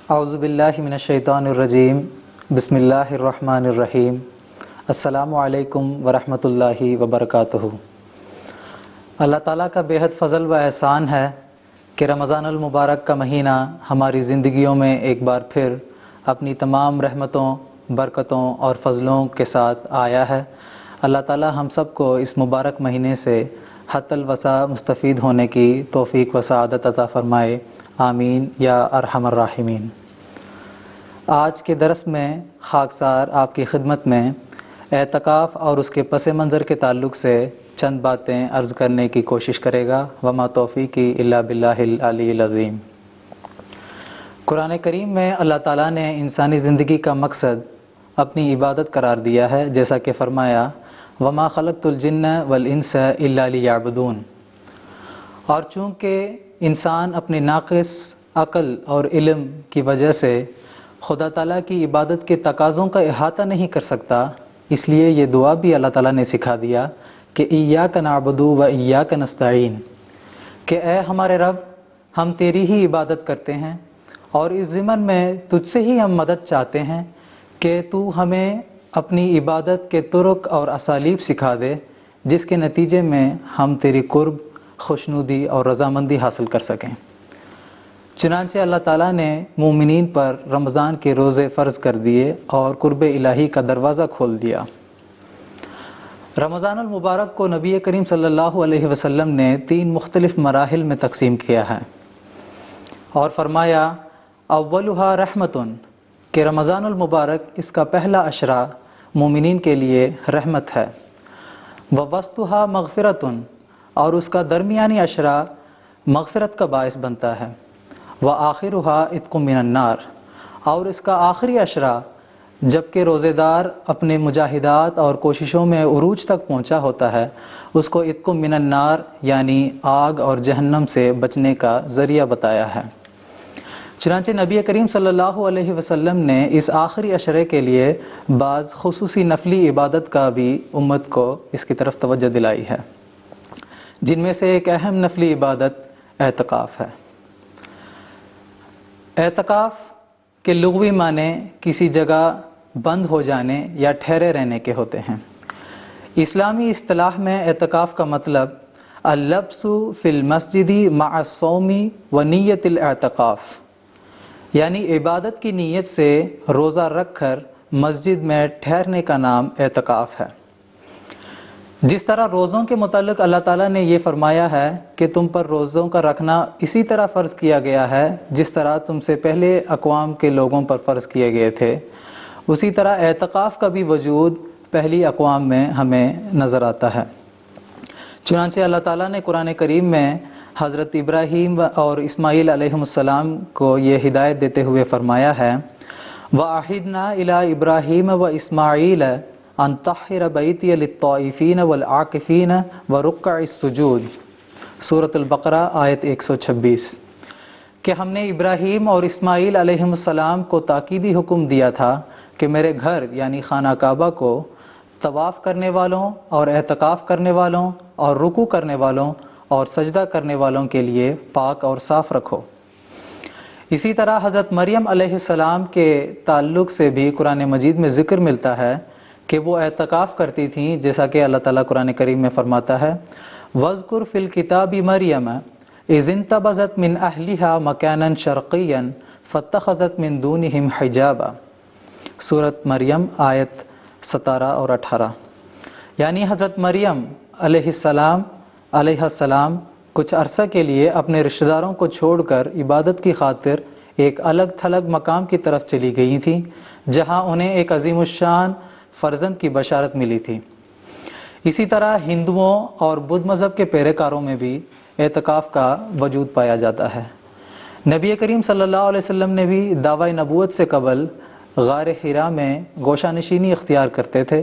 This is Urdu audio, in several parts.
اعوذ باللہ من الشیطان الرجیم بسم اللہ الرحمن الرحیم السلام علیکم ورحمۃ اللہ وبرکاتہ۔ اللہ تعالیٰ کا بے حد فضل و احسان ہے کہ رمضان المبارک کا مہینہ ہماری زندگیوں میں ایک بار پھر اپنی تمام رحمتوں، برکتوں اور فضلوں کے ساتھ آیا ہے۔ اللہ تعالیٰ ہم سب کو اس مبارک مہینے سے حت الوسع مستفید ہونے کی توفیق و سعادت عطا فرمائے، آمین یا ارحم الراحمین۔ آج کے درس میں خاکسار آپ کی خدمت میں اعتکاف اور اس کے پس منظر کے تعلق سے چند باتیں عرض کرنے کی کوشش کرے گا۔ وما توفیقی الا باللہ العلی العظیم۔ قرآن کریم میں اللہ تعالیٰ نے انسانی زندگی کا مقصد اپنی عبادت قرار دیا ہے، جیسا کہ فرمایا وما خلقت الجن والانس الا لیعبدون۔ اور چونکہ انسان اپنے ناقص عقل اور علم کی وجہ سے خدا تعالیٰ کی عبادت کے تقاضوں کا احاطہ نہیں کر سکتا، اس لیے یہ دعا بھی اللہ تعالیٰ نے سکھا دیا کہ ایاک نعبد و ایاک نستعین، کہ اے ہمارے رب، ہم تیری ہی عبادت کرتے ہیں اور اس ضمن میں تجھ سے ہی ہم مدد چاہتے ہیں کہ تو ہمیں اپنی عبادت کے طرق اور اسالیب سکھا دے، جس کے نتیجے میں ہم تیری قرب، خوشنودی اور رضامندی حاصل کر سکیں۔ چنانچہ اللہ تعالیٰ نے مومنین پر رمضان کے روزے فرض کر دیے اور قرب الہی کا دروازہ کھول دیا۔ رمضان المبارک کو نبی کریم صلی اللہ علیہ وسلم نے 3 مختلف مراحل میں تقسیم کیا ہے اور فرمایا اولھا رحمتن، کہ رمضان المبارک اس کا پہلا عشرہ مومنین کے لیے رحمت ہے، ووسطھا مغفرتن، اور اس کا درمیانی عشرہ مغفرت کا باعث بنتا ہے، وآخرھا عتق من النار، اور اس کا آخری عشرہ جبکہ روزے دار اپنے مجاہدات اور کوششوں میں عروج تک پہنچا ہوتا ہے، اس کو عتق من النار یعنی آگ اور جہنم سے بچنے کا ذریعہ بتایا ہے۔ چنانچہ نبی کریم صلی اللہ علیہ وسلم نے اس آخری عشرے کے لیے بعض خصوصی نفلی عبادت کا بھی امت کو اس کی طرف توجہ دلائی ہے، جن میں سے ایک اہم نفلی عبادت اعتکاف ہے۔ اعتکاف کے لغوی معنی کسی جگہ بند ہو جانے یا ٹھہرے رہنے کے ہوتے ہیں۔ اسلامی اصطلاح میں اعتکاف کا مطلب اللبث فی المسجد مع الصوم و نیت الاعتکاف، یعنی عبادت کی نیت سے روزہ رکھ کر مسجد میں ٹھہرنے کا نام اعتکاف ہے۔ جس طرح روزوں کے متعلق اللہ تعالیٰ نے یہ فرمایا ہے کہ تم پر روزوں کا رکھنا اسی طرح فرض کیا گیا ہے جس طرح تم سے پہلے اقوام کے لوگوں پر فرض کیے گئے تھے، اسی طرح اعتکاف کا بھی وجود پہلی اقوام میں ہمیں نظر آتا ہے۔ چنانچہ اللہ تعالیٰ نے قرآن کریم میں حضرت ابراہیم اور اسماعیل علیہ السلام کو یہ ہدایت دیتے ہوئے فرمایا ہے وَأَعِدْنَا إِلَىٰ إِبْرَاهِيمَ وَإِسْمَاعِيلَ أَن طَهِّرَ بَيْتِيَ لِلطَّائِفِينَ وَالْعَاكِفِينَ وَرُكَّعِ السُّجُودِ، سورۃ البقرہ آیت 126، کہ ہم نے ابراہیم اور اسماعیل علیہ السلام کو تاکیدی حکم دیا تھا کہ میرے گھر یعنی خانہ کعبہ کو طواف کرنے والوں اور اعتکاف کرنے والوں اور رکوع کرنے والوں اور سجدہ کرنے والوں کے لیے پاک اور صاف رکھو۔ اسی طرح حضرت مریم علیہ السلام کے تعلق سے بھی قرآن مجید میں ذکر ملتا ہے کہ وہ اعتکاف کرتی تھیں، جیسا کہ اللہ تعالیٰ قرآن کریم میں فرماتا ہے وَاذْكُرْ فِي الْكِتَابِ مَرْيَمَ إِذِ انتَبَذَتْ مِنْ أَهْلِهَا مَكَانًا شَرْقِيًّا فَاتَّخَذَتْ مِنْ دُونِهِمْ حِجَابًا، سورۃ مریم آیت 17 اور 18۔ یعنی حضرت مریم علیہ السلام کچھ عرصہ کے لیے اپنے رشتہ داروں کو چھوڑ کر عبادت کی خاطر ایک الگ تھلگ مقام کی طرف چلی گئی تھیں، جہاں انہیں ایک عظیم الشان فرزند کی بشارت ملی تھی۔ اسی طرح ہندوؤں اور بدھ مذہب کے پیروکاروں میں بھی اعتکاف کا وجود پایا جاتا ہے۔ نبی کریم صلی اللہ علیہ وسلم نے بھی دعوی نبوت سے قبل غار حرا میں گوشہ نشینی اختیار کرتے تھے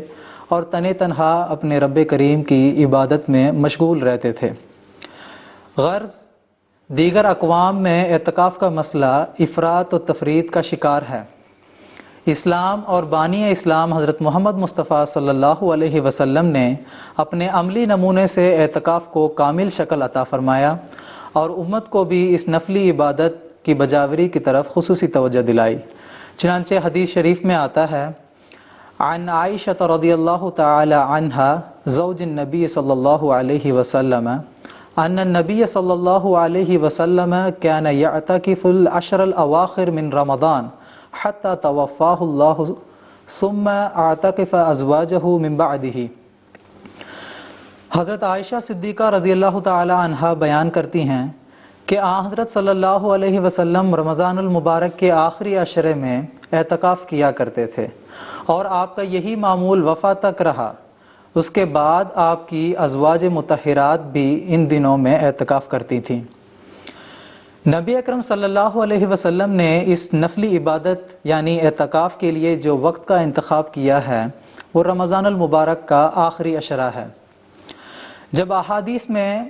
اور تنہا اپنے رب کریم کی عبادت میں مشغول رہتے تھے۔ غرض دیگر اقوام میں اعتکاف کا مسئلہ افراط و تفرید کا شکار ہے۔ اسلام اور بانی اسلام حضرت محمد مصطفیٰ صلی اللہ علیہ وسلم نے اپنے عملی نمونے سے اعتکاف کو کامل شکل عطا فرمایا اور امت کو بھی اس نفلی عبادت کی بجاوری کی طرف خصوصی توجہ دلائی۔ چنانچہ حدیث شریف میں آتا ہے عن عائشہ رضی اللہ تعالی عنہا زوج النبی صلی اللہ علیہ وسلم ان النبی صلی اللہ علیہ وسلم كان يعتكف العشر الاواخر من رمضان حتى توفاه اللہ ثم اعتكف ازواجه من بعده۔ حضرت عائشہ صدیقہ رضی اللہ تعالی عنہا بیان کرتی ہیں کہ حضرت صلی اللہ علیہ وسلم رمضان المبارک کے آخری عشرے میں اعتکاف کیا کرتے تھے اور آپ کا یہی معمول وفات تک رہا۔ اس کے بعد آپ کی ازواج مطہرات بھی ان دنوں میں اعتکاف کرتی تھیں۔ نبی اکرم صلی اللہ علیہ وسلم نے اس نفلی عبادت یعنی اعتکاف کے لیے جو وقت کا انتخاب کیا ہے وہ رمضان المبارک کا آخری عشرہ ہے۔ جب احادیث میں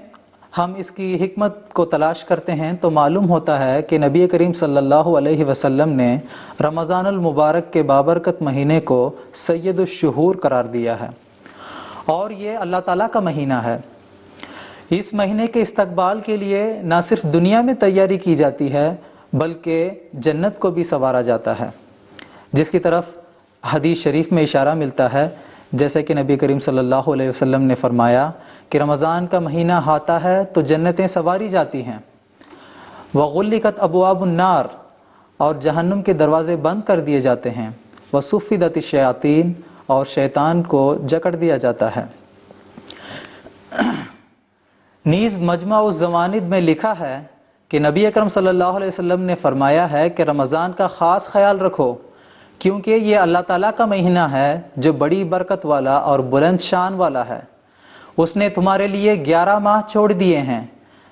ہم اس کی حکمت کو تلاش کرتے ہیں تو معلوم ہوتا ہے کہ نبی کریم صلی اللہ علیہ وسلم نے رمضان المبارک کے بابرکت مہینے کو سید الشہور قرار دیا ہے اور یہ اللہ تعالیٰ کا مہینہ ہے۔ اس مہینے کے استقبال کے لیے نہ صرف دنیا میں تیاری کی جاتی ہے بلکہ جنت کو بھی سنوارا جاتا ہے، جس کی طرف حدیث شریف میں اشارہ ملتا ہے، جیسے کہ نبی کریم صلی اللہ علیہ وسلم نے فرمایا کہ رمضان کا مہینہ آتا ہے تو جنتیں سنواری جاتی ہیں، وغلقت ابواب النار، اور جہنم کے دروازے بند کر دیے جاتے ہیں، وصفدت الشیاطین، اور شیطان کو جکڑ دیا جاتا ہے۔ نیز مجمع الزوانید میں لکھا ہے کہ نبی اکرم صلی اللہ علیہ وسلم نے فرمایا ہے کہ رمضان کا خاص خیال رکھو کیونکہ یہ اللہ تعالیٰ کا مہینہ ہے جو بڑی برکت والا اور بلند شان والا ہے۔ اس نے تمہارے لیے 11 ماہ چھوڑ دیے ہیں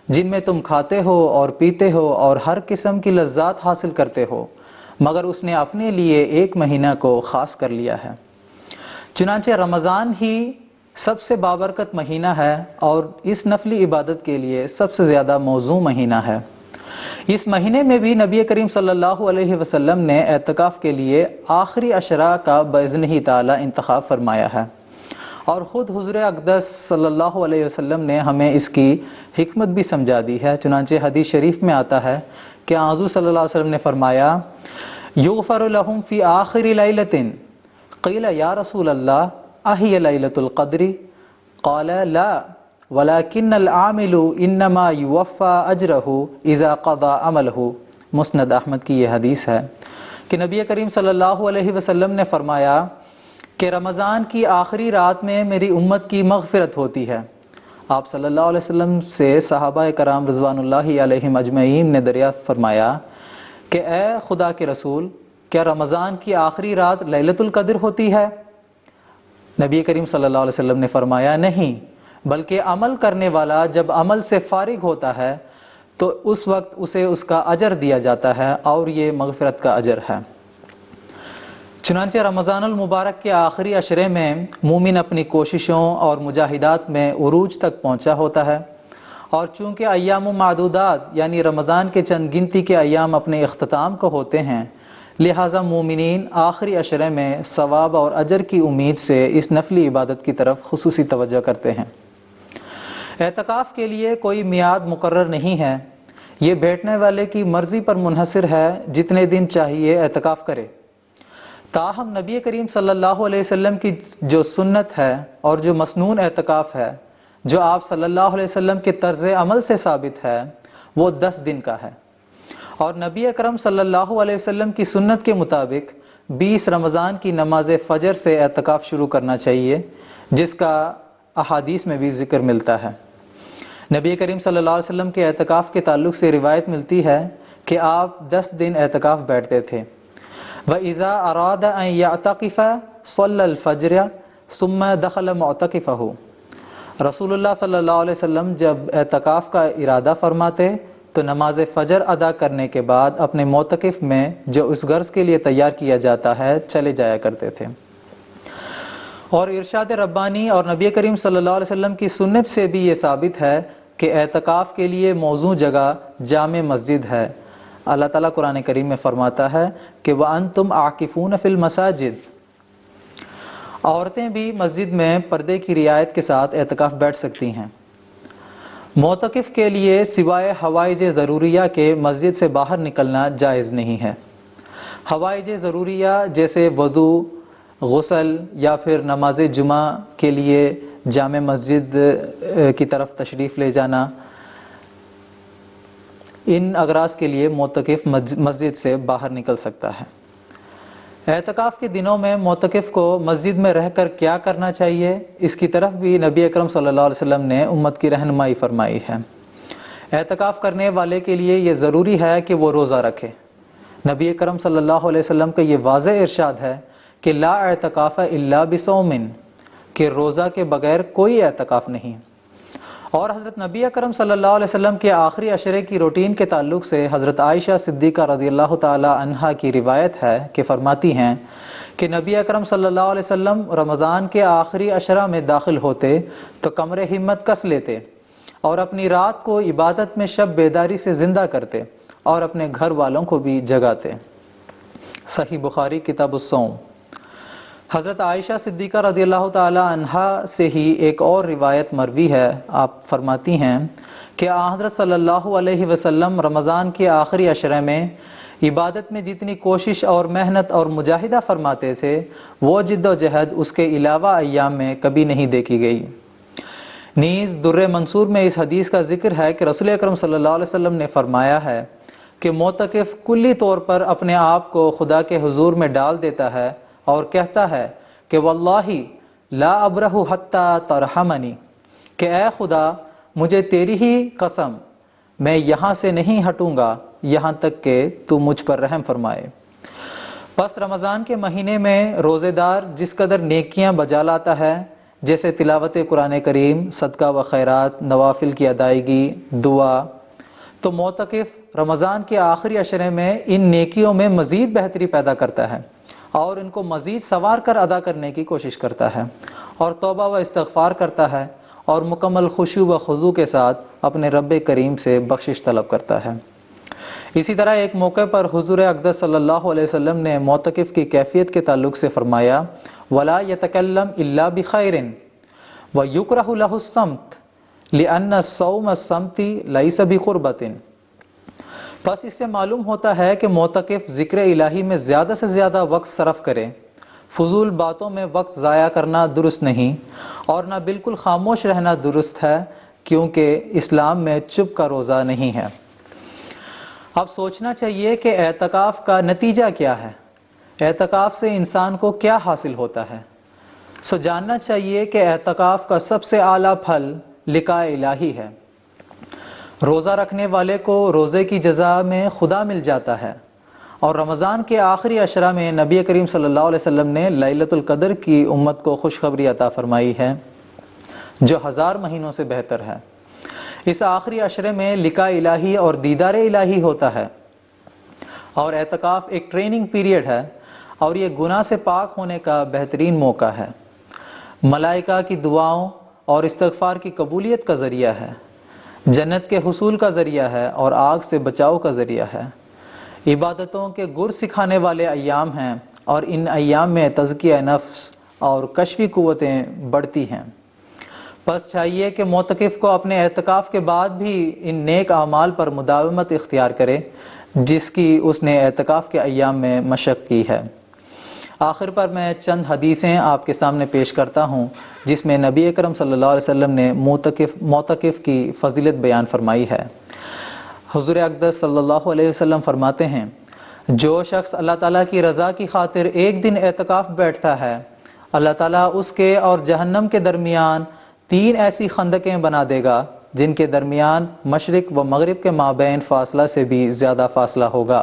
جن میں تم کھاتے ہو اور پیتے ہو اور ہر قسم کی لذات حاصل کرتے ہو، مگر اس نے اپنے لیے ایک مہینہ کو خاص کر لیا ہے۔ چنانچہ رمضان ہی سب سے بابرکت مہینہ ہے اور اس نفلی عبادت کے لیے سب سے زیادہ موزوں مہینہ ہے۔ اس مہینے میں بھی نبی کریم صلی اللہ علیہ وسلم نے اعتکاف کے لیے آخری عشرہ کا باذنہ تعالی انتخاب فرمایا ہے، اور خود حضور اقدس صلی اللہ علیہ وسلم نے ہمیں اس کی حکمت بھی سمجھا دی ہے۔ چنانچہ حدیث شریف میں آتا ہے کہ حضور صلی اللہ علیہ وسلم نے فرمایا یغفر لهم فی آخر لیلۃ قیل یا رسول اللہ اہی لیلۃ القدر قال لا ولكن العامل انما یوفى اجرہ اذا قضى عملہ۔ مسند احمد کی یہ حدیث ہے کہ نبی کریم صلی اللہ علیہ وسلم نے فرمایا کہ رمضان کی آخری رات میں میری امت کی مغفرت ہوتی ہے۔ آپ صلی اللہ علیہ وسلم سے صحابہ کرام رضوان اللہ علیہم اجمعین نے دریافت فرمایا کہ اے خدا کے رسول، کیا رمضان کی آخری رات لیلۃ القدر ہوتی ہے؟ نبی کریم صلی اللہ علیہ وسلم نے فرمایا نہیں، بلکہ عمل کرنے والا جب عمل سے فارغ ہوتا ہے تو اس وقت اسے اس کا اجر دیا جاتا ہے اور یہ مغفرت کا اجر ہے۔ چنانچہ رمضان المبارک کے آخری عشرے میں مومن اپنی کوششوں اور مجاہدات میں عروج تک پہنچا ہوتا ہے، اور چونکہ ایام معدودات یعنی رمضان کے چند گنتی کے ایام اپنے اختتام کو ہوتے ہیں، لہٰذا مومنین آخری عشرے میں ثواب اور اجر کی امید سے اس نفلی عبادت کی طرف خصوصی توجہ کرتے ہیں۔ اعتکاف کے لیے کوئی میعاد مقرر نہیں ہے، یہ بیٹھنے والے کی مرضی پر منحصر ہے، جتنے دن چاہیے اعتکاف کرے۔ تاہم نبی کریم صلی اللہ علیہ وسلم کی جو سنت ہے اور جو مسنون اعتکاف ہے، جو آپ صلی اللہ علیہ وسلم کے طرز عمل سے ثابت ہے، وہ 10 دن کا ہے، اور نبی اکرم صلی اللہ علیہ وسلم کی سنت کے مطابق 20 رمضان کی نماز فجر سے اعتکاف شروع کرنا چاہیے، جس کا احادیث میں بھی ذکر ملتا ہے۔ نبی کریم صلی اللہ علیہ وسلم کے اعتکاف کے تعلق سے روایت ملتی ہے کہ آپ 10 دن اعتکاف بیٹھتے تھے۔ وَإِذَا أَرَادَ أَن يَعْتَقِفَ صَلَّى الْفَجْرَ ثُمَّ دَخَلَ مُعْتَقِفَهُ۔ رسول اللہ صلی اللہ علیہ وسلم جب اعتکاف کا ارادہ فرماتے تو نماز فجر ادا کرنے کے بعد اپنے معتکف میں جو اس غرض کے لیے تیار کیا جاتا ہے چلے جایا کرتے تھے۔ اور ارشاد ربانی اور نبی کریم صلی اللہ علیہ وسلم کی سنت سے بھی یہ ثابت ہے کہ اعتکاف کے لیے موزوں جگہ جامع مسجد ہے۔ اللہ تعالیٰ قرآن کریم میں فرماتا ہے کہ وَأَنْتُمْ عَاكِفُونَ فِي الْمَسَاجِدِ۔ عورتیں بھی مسجد میں پردے کی رعایت کے ساتھ اعتکاف بیٹھ سکتی ہیں۔ معتکف کے لیے سوائے حوائج ضروریہ کے مسجد سے باہر نکلنا جائز نہیں ہے۔ حوائج ضروریہ جیسے وضو، غسل یا پھر نماز جمعہ کے لیے جامع مسجد کی طرف تشریف لے جانا، ان اغراض کے لیے معتکف مسجد سے باہر نکل سکتا ہے۔ اعتکاف کے دنوں میں معتکف کو مسجد میں رہ کر کیا کرنا چاہیے، اس کی طرف بھی نبی اکرم صلی اللہ علیہ وسلم نے امت کی رہنمائی فرمائی ہے۔ اعتکاف کرنے والے کے لیے یہ ضروری ہے کہ وہ روزہ رکھے۔ نبی اکرم صلی اللہ علیہ وسلم کا یہ واضح ارشاد ہے کہ لا اعتکاف الا بصوم، کہ روزہ کے بغیر کوئی اعتکاف نہیں۔ اور حضرت نبی اکرم صلی اللہ علیہ وسلم کے آخری عشرے کی روٹین کے تعلق سے حضرت عائشہ صدیقہ رضی اللہ تعالی عنہا کی روایت ہے کہ فرماتی ہیں کہ نبی اکرم صلی اللہ علیہ وسلم رمضان کے آخری عشرہ میں داخل ہوتے تو کمر ہمت کس لیتے اور اپنی رات کو عبادت میں شب بیداری سے زندہ کرتے اور اپنے گھر والوں کو بھی جگاتے۔ صحیح بخاری کتاب الصوم۔ حضرت عائشہ صدیقہ رضی اللہ تعالی عنہا سے ہی ایک اور روایت مروی ہے، آپ فرماتی ہیں کہ حضرت صلی اللہ علیہ وسلم رمضان کے آخری عشرے میں عبادت میں جتنی کوشش اور محنت اور مجاہدہ فرماتے تھے وہ جد و جہد اس کے علاوہ ایام میں کبھی نہیں دیکھی گئی۔ نیز در منصور میں اس حدیث کا ذکر ہے کہ رسول اکرم صلی اللہ علیہ وسلم نے فرمایا ہے کہ معتکف کلی طور پر اپنے آپ کو خدا کے حضور میں ڈال دیتا ہے اور کہتا ہے کہ واللہ لا ابرح حتی ترحمنی، کہ اے خدا مجھے تیری ہی قسم میں یہاں سے نہیں ہٹوں گا یہاں تک کہ تو مجھ پر رحم فرمائے۔ پس رمضان کے مہینے میں روزے دار جس قدر نیکیاں بجا لاتا ہے، جیسے تلاوت قرآن کریم، صدقہ و خیرات، نوافل کی ادائیگی، دعا، تو معتکف رمضان کے آخری عشرے میں ان نیکیوں میں مزید بہتری پیدا کرتا ہے اور ان کو مزید سنوار کر ادا کرنے کی کوشش کرتا ہے اور توبہ و استغفار کرتا ہے اور مکمل خشوع و خضوع کے ساتھ اپنے رب کریم سے بخشش طلب کرتا ہے۔ اسی طرح ایک موقع پر حضور اقدس صلی اللہ علیہ وسلم نے معتکف کی کیفیت کے تعلق سے فرمایا ولا يتکلم الا بخیر ویکرہ لہ الصمت لأن صوم الصمت لیس بقربۃ۔ پس اس سے معلوم ہوتا ہے کہ معتکف ذکر الہی میں زیادہ سے زیادہ وقت صرف کرے، فضول باتوں میں وقت ضائع کرنا درست نہیں اور نہ بالکل خاموش رہنا درست ہے، کیونکہ اسلام میں چپ کا روزہ نہیں ہے۔ اب سوچنا چاہیے کہ اعتکاف کا نتیجہ کیا ہے، اعتکاف سے انسان کو کیا حاصل ہوتا ہے۔ جاننا چاہیے کہ اعتکاف کا سب سے اعلیٰ پھل لقاء الہی ہے۔ روزہ رکھنے والے کو روزے کی جزا میں خدا مل جاتا ہے، اور رمضان کے آخری عشرہ میں نبی کریم صلی اللہ علیہ وسلم نے لیلۃ القدر کی امت کو خوشخبری عطا فرمائی ہے جو 1000 مہینوں سے بہتر ہے۔ اس آخری عشرے میں لقاء الہی اور دیدار الہی ہوتا ہے، اور اعتکاف ایک ٹریننگ پیریڈ ہے اور یہ گناہ سے پاک ہونے کا بہترین موقع ہے، ملائکہ کی دعاؤں اور استغفار کی قبولیت کا ذریعہ ہے، جنت کے حصول کا ذریعہ ہے اور آگ سے بچاؤ کا ذریعہ ہے، عبادتوں کے گر سکھانے والے ایام ہیں اور ان ایام میں تزکیہ نفس اور کشفی قوتیں بڑھتی ہیں۔ پس چاہیے کہ معتکف کو اپنے اعتکاف کے بعد بھی ان نیک اعمال پر مداومت اختیار کرے جس کی اس نے اعتکاف کے ایام میں مشق کی ہے۔ آخر پر میں چند حدیثیں آپ کے سامنے پیش کرتا ہوں جس میں نبی اکرم صلی اللہ علیہ وسلم نے معتکف کی فضیلت بیان فرمائی ہے۔ حضور اقدس صلی اللہ علیہ وسلم فرماتے ہیں جو شخص اللہ تعالیٰ کی رضا کی خاطر ایک دن اعتکاف بیٹھتا ہے، اللہ تعالیٰ اس کے اور جہنم کے درمیان 3 ایسی خندقیں بنا دے گا جن کے درمیان مشرق و مغرب کے مابین فاصلہ سے بھی زیادہ فاصلہ ہوگا۔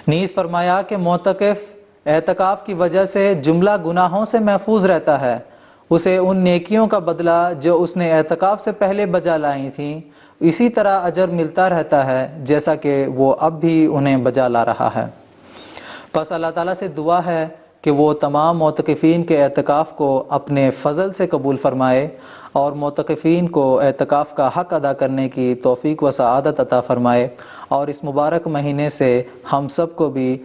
نیز فرمایا کہ معتکف اعتکاف کی وجہ سے جملہ گناہوں سے محفوظ رہتا ہے، اسے ان نیکیوں کا بدلہ جو اس نے اعتکاف سے پہلے بجا لائی تھیں اسی طرح اجر ملتا رہتا ہے جیسا کہ وہ اب بھی انہیں بجا لا رہا ہے۔ پس اللہ تعالیٰ سے دعا ہے کہ وہ تمام معتکفین کے اعتکاف کو اپنے فضل سے قبول فرمائے اور معتکفین کو اعتکاف کا حق ادا کرنے کی توفیق و سعادت عطا فرمائے، اور اس مبارک مہینے سے ہم سب کو بھی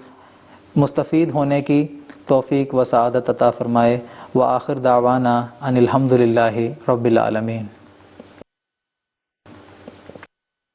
مستفید ہونے کی توفیق و سعادت عطا فرمائے۔ وآخر دعوانا ان الحمد للہ رب العالمین۔